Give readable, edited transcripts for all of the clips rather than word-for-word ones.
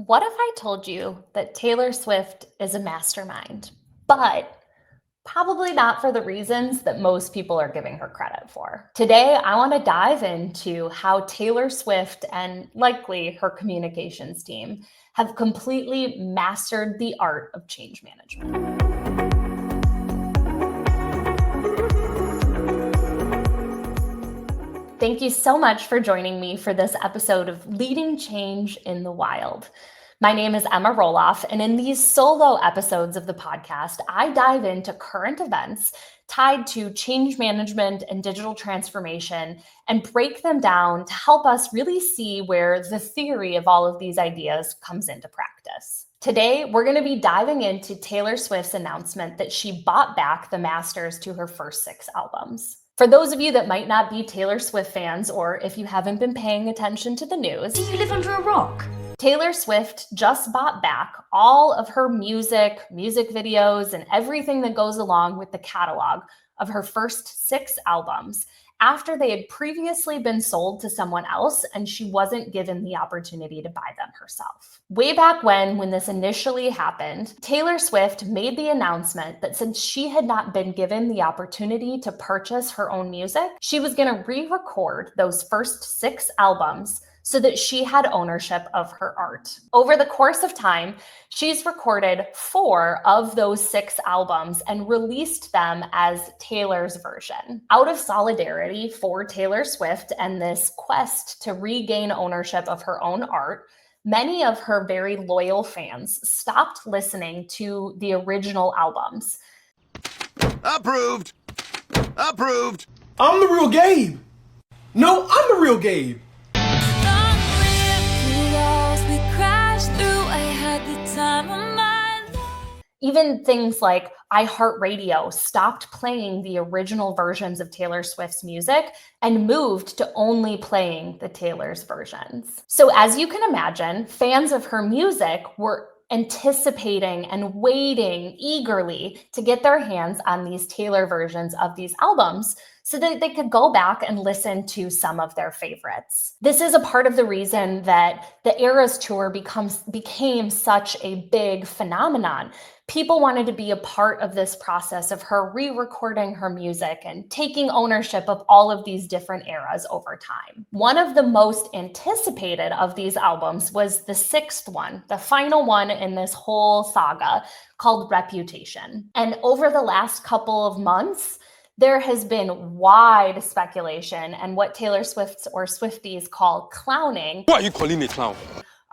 What if I told you that Taylor Swift is a mastermind, but probably not for the reasons that most people are giving her credit for? Today, I want to dive into how Taylor Swift and likely her communications team have completely mastered the art of change management. Thank you so much for joining me for this episode of Leading Change in the Wild. My name is Emma Roloff, and in these solo episodes of the podcast, I dive into current events tied to change management and digital transformation and break them down to help us really see where the theory of all of these ideas comes into practice. Today, we're going to be diving into Taylor Swift's announcement that she bought back the masters to her first 6 albums. For those of you that might not be Taylor Swift fans, or if you haven't been paying attention to the news, do you live under a rock? Taylor Swift just bought back all of her music videos, and everything that goes along with the catalog of her first 6 albums after they had previously been sold to someone else and she wasn't given the opportunity to buy them herself. Way back when this initially happened, Taylor Swift made the announcement that since she had not been given the opportunity to purchase her own music, she was going to re-record those first 6 albums so that she had ownership of her art. Over the course of time, she's recorded 4 of those 6 albums and released them as Taylor's version. Out of solidarity for Taylor Swift and this quest to regain ownership of her own art, many of her very loyal fans stopped listening to the original albums. Approved! Approved! I'm the real Gabe! No, I'm the real Gabe! Even things like iHeartRadio stopped playing the original versions of Taylor Swift's music and moved to only playing the Taylor's versions. So as you can imagine, fans of her music were anticipating and waiting eagerly to get their hands on these Taylor versions of these albums so that they could go back and listen to some of their favorites. This is a part of the reason that the Eras Tour became such a big phenomenon. People wanted to be a part of this process of her re-recording her music and taking ownership of all of these different eras over time. One of the most anticipated of these albums was the 6th one, the final one in this whole saga, called Reputation. And over the last couple of months, there has been wide speculation and what Taylor Swift's or Swifties call clowning. Why are you calling me a clown?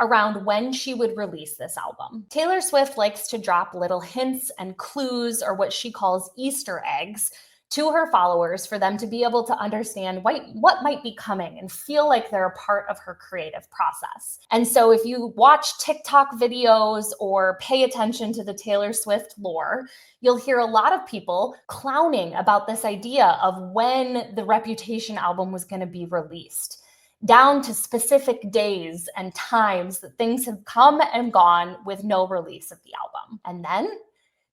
Around when she would release this album. Taylor Swift likes to drop little hints and clues, or what she calls Easter eggs, to her followers for them to be able to understand what might be coming and feel like they're a part of her creative process. And so if you watch TikTok videos or pay attention to the Taylor Swift lore, you'll hear a lot of people clowning about this idea of when the Reputation album was going to be released, down to specific days and times that things have come and gone with no release of the album. And then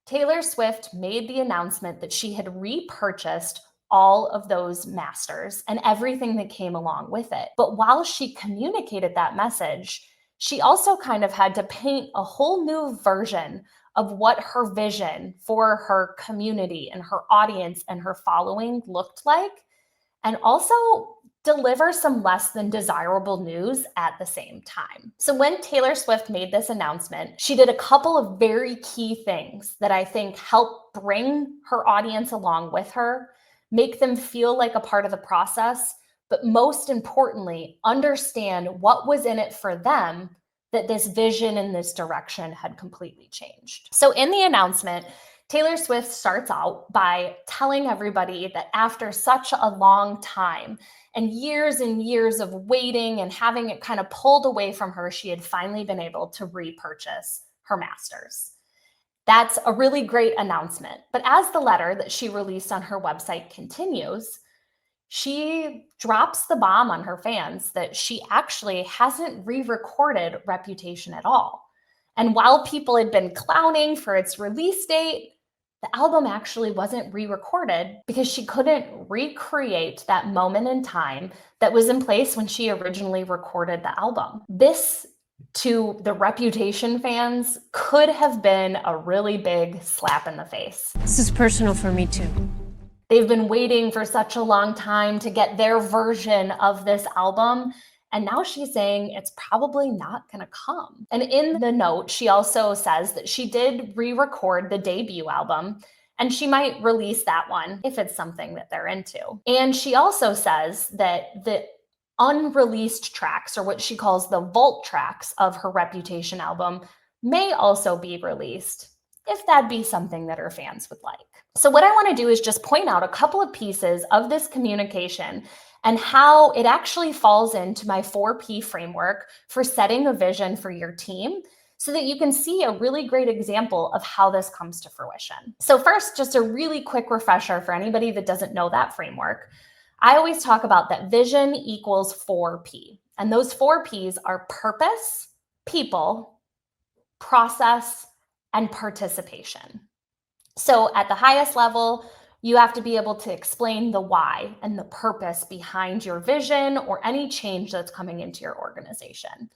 Taylor Swift made the announcement that she had repurchased all of those masters and everything that came along with it. But while she communicated that message, she also kind of had to paint a whole new version of what her vision for her community and her audience and her following looked like, and also deliver some less than desirable news at the same time. So when Taylor Swift made this announcement, she did a couple of very key things that I think help bring her audience along with her, make them feel like a part of the process, but most importantly, understand what was in it for them that this vision and this direction had completely changed. So in the announcement, Taylor Swift starts out by telling everybody that after such a long time and years of waiting and having it kind of pulled away from her, she had finally been able to repurchase her masters. That's a really great announcement. But as the letter that she released on her website continues, she drops the bomb on her fans that she actually hasn't re-recorded Reputation at all. And while people had been clowning for its release date, the album actually wasn't re-recorded because she couldn't recreate that moment in time that was in place when she originally recorded the album. This to the Reputation fans could have been a really big slap in the face. This is personal for me too. They've been waiting for such a long time to get their version of this album. And now she's saying it's probably not going to come. And in the note, she also says that she did re-record the debut album and she might release that one if it's something that they're into. And she also says that the unreleased tracks, or what she calls the vault tracks of her Reputation album, may also be released if that'd be something that her fans would like. So what I want to do is just point out a couple of pieces of this communication and how it actually falls into my 4P framework for setting a vision for your team so that you can see a really great example of how this comes to fruition. So first, just a really quick refresher for anybody that doesn't know that framework. I always talk about that vision equals 4P. And those 4Ps are purpose, people, process, and participation. So at the highest level, you have to be able to explain the why and the purpose behind your vision or any change that's coming into your organization.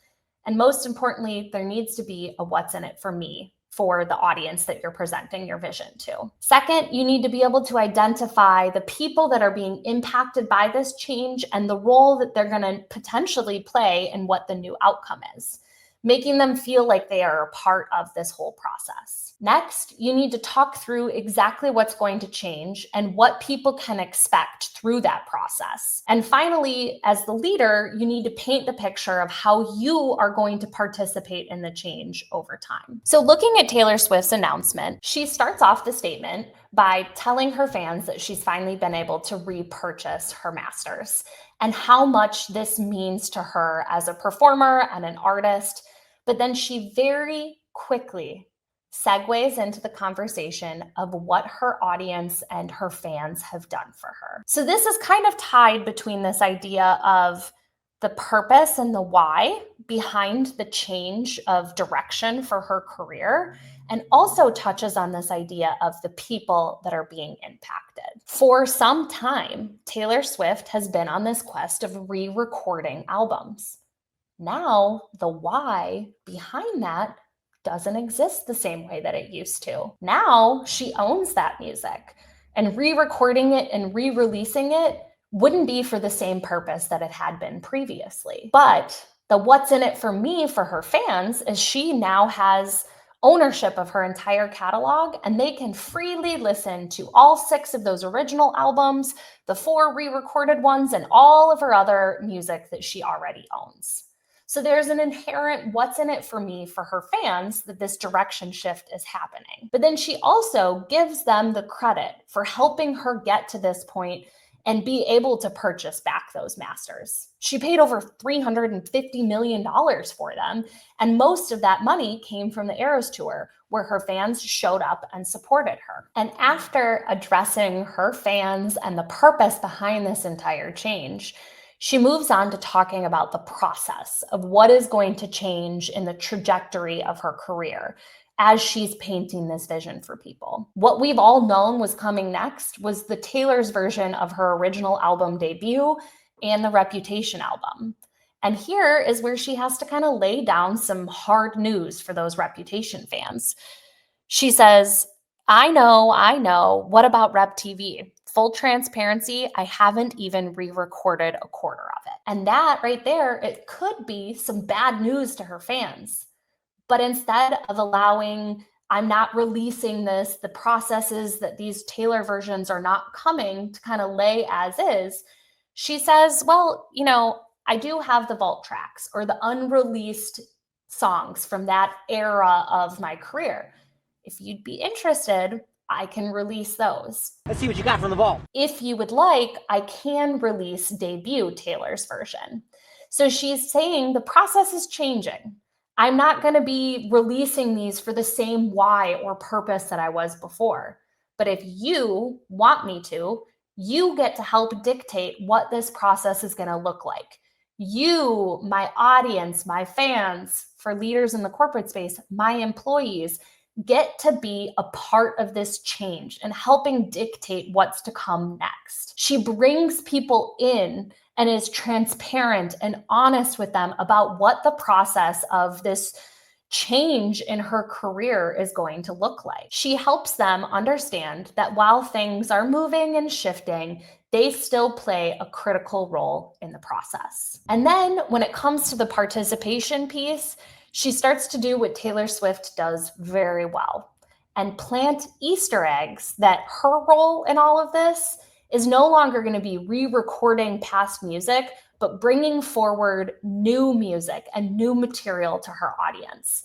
And most importantly, there needs to be a what's in it for me for the audience that you're presenting your vision to. Second, you need to be able to identify the people that are being impacted by this change and the role that they're going to potentially play in what the new outcome is, making them feel like they are a part of this whole process. Next, you need to talk through exactly what's going to change and what people can expect through that process. And finally, as the leader, you need to paint the picture of how you are going to participate in the change over time. So looking at Taylor Swift's announcement, she starts off the statement by telling her fans that she's finally been able to repurchase her masters and how much this means to her as a performer and an artist. But then she very quickly segues into the conversation of what her audience and her fans have done for her. So this is kind of tied between this idea of the purpose and the why behind the change of direction for her career, and also touches on this idea of the people that are being impacted. For some time, Taylor Swift has been on this quest of re-recording albums. Now, the why behind that doesn't exist the same way that it used to. Now she owns that music, and re-recording it and re-releasing it wouldn't be for the same purpose that it had been previously. But the what's in it for me for her fans is she now has ownership of her entire catalog, and they can freely listen to all 6 of those original albums, the 4 re-recorded ones, and all of her other music that she already owns. So there's an inherent what's in it for me for her fans that this direction shift is happening. But then she also gives them the credit for helping her get to this point and be able to purchase back those masters. She paid over $350 million for them, and most of that money came from the Eras Tour, where her fans showed up and supported her. And after addressing her fans and the purpose behind this entire change, she moves on to talking about the process of what is going to change in the trajectory of her career as she's painting this vision for people. What we've all known was coming next was the Taylor's version of her original album debut and the Reputation album. And here is where she has to kind of lay down some hard news for those Reputation fans. She says, I know, what about Rep TV? Full transparency, I haven't even re-recorded a quarter of it. And that right there, it could be some bad news to her fans. But instead of allowing, I'm not releasing this, the processes that these Taylor versions are not coming to kind of lay as is, she says, well, I do have the vault tracks or the unreleased songs from that era of my career. If you'd be interested, I can release those. Let's see what you got from the vault. If you would like, I can release debut Taylor's version. So she's saying the process is changing. I'm not going to be releasing these for the same why or purpose that I was before. But if you want me to, you get to help dictate what this process is going to look like. You, my audience, my fans, for leaders in the corporate space, my employees, get to be a part of this change and helping dictate what's to come next. She brings people in and is transparent and honest with them about what the process of this change in her career is going to look like. She helps them understand that while things are moving and shifting, they still play a critical role in the process. And then when it comes to the participation piece, she starts to do what Taylor Swift does very well and plant Easter eggs that her role in all of this is no longer going to be re-recording past music, but bringing forward new music and new material to her audience.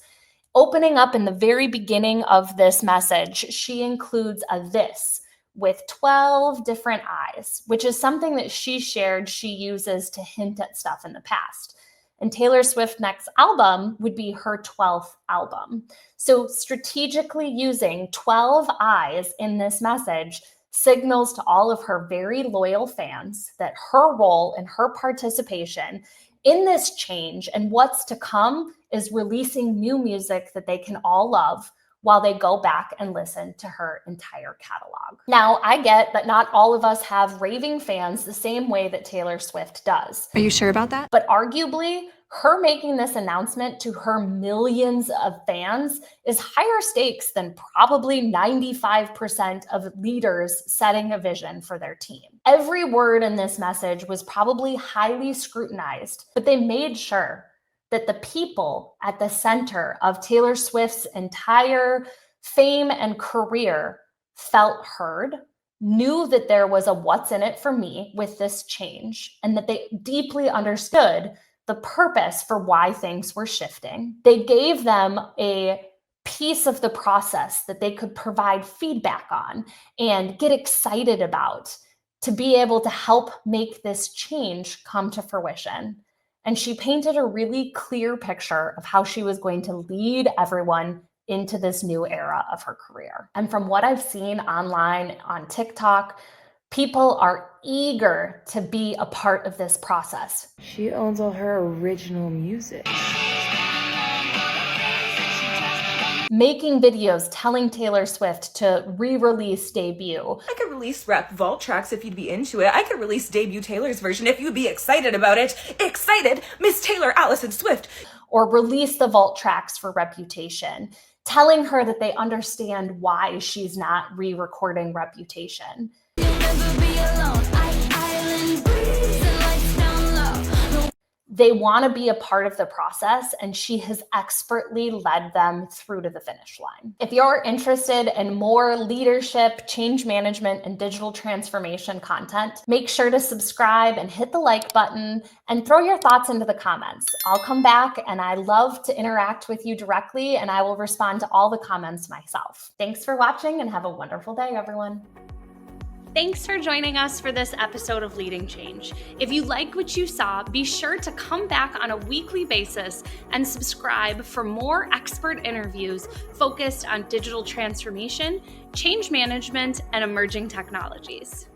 Opening up in the very beginning of this message, she includes a "this" with 12 different eyes, which is something that she shared she uses to hint at stuff in the past. And Taylor Swift's next album would be her 12th album. So strategically using 12 eyes in this message signals to all of her very loyal fans that her role and her participation in this change and what's to come is releasing new music that they can all love while they go back and listen to her entire catalog. Now, I get that not all of us have raving fans the same way that Taylor Swift does. Are you sure about that? But arguably, her making this announcement to her millions of fans is higher stakes than probably 95% of leaders setting a vision for their team. Every word in this message was probably highly scrutinized, but they made sure that the people at the center of Taylor Swift's entire fame and career felt heard, knew that there was a what's in it for me with this change, and that they deeply understood the purpose for why things were shifting. They gave them a piece of the process that they could provide feedback on and get excited about to be able to help make this change come to fruition. And she painted a really clear picture of how she was going to lead everyone into this new era of her career. And from what I've seen online on TikTok, people are eager to be a part of this process. She owns all her original music. Making videos telling Taylor Swift to re-release Debut. I could release rap vault tracks if you'd be into it. I could release Debut Taylor's version if you'd be excited about it. Excited, Miss Taylor Allison Swift. Or release the vault tracks for Reputation, telling her that they understand why she's not re-recording Reputation. They want to be a part of the process, and she has expertly led them through to the finish line. If you're interested in more leadership, change management, and digital transformation content, make sure to subscribe and hit the like button and throw your thoughts into the comments. I'll come back and I love to interact with you directly, and I will respond to all the comments myself. Thanks for watching and have a wonderful day, everyone. Thanks for joining us for this episode of Leading Change. If you like what you saw, be sure to come back on a weekly basis and subscribe for more expert interviews focused on digital transformation, change management, and emerging technologies.